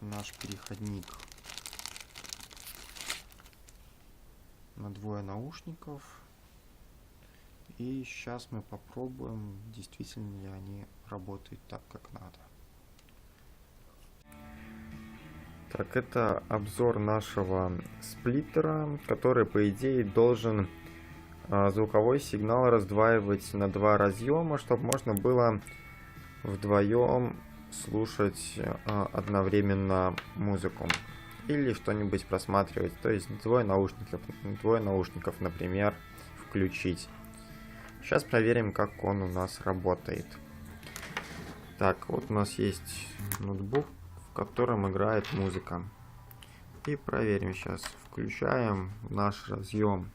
наш переходник на двое наушников. И сейчас мы попробуем, действительно ли они работают так, как надо. Так, это обзор нашего сплиттера, который, по идее, должен звуковой сигнал раздваивать на два разъема, чтобы можно было вдвоем слушать одновременно музыку или что-нибудь просматривать. То есть двое наушников, например, включить. Сейчас проверим, как он у нас работает. Так, вот у нас есть ноутбук, в котором играет музыка. И проверим сейчас. Включаем наш разъем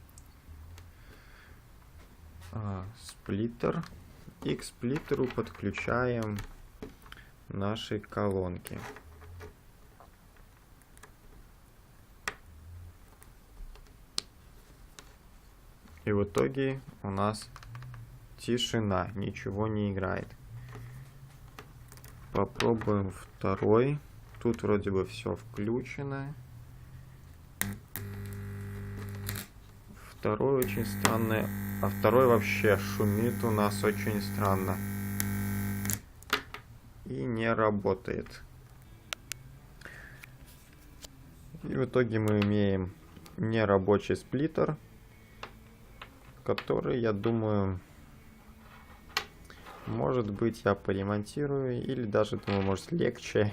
сплиттер. И к сплиттеру подключаем наши колонки. И в итоге у нас тишина, ничего не играет. Попробуем второй. Тут вроде бы все включено. Второй очень странный. А второй вообще шумит у нас очень странно. И не работает. И в итоге мы имеем нерабочий сплиттер, который, я думаю, может быть, я поремонтирую, или даже, думаю, может, легче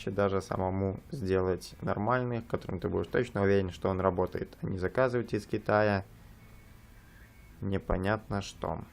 даже самому сделать нормальный, в котором ты будешь точно уверен, что он работает, а не заказывать из Китая непонятно что.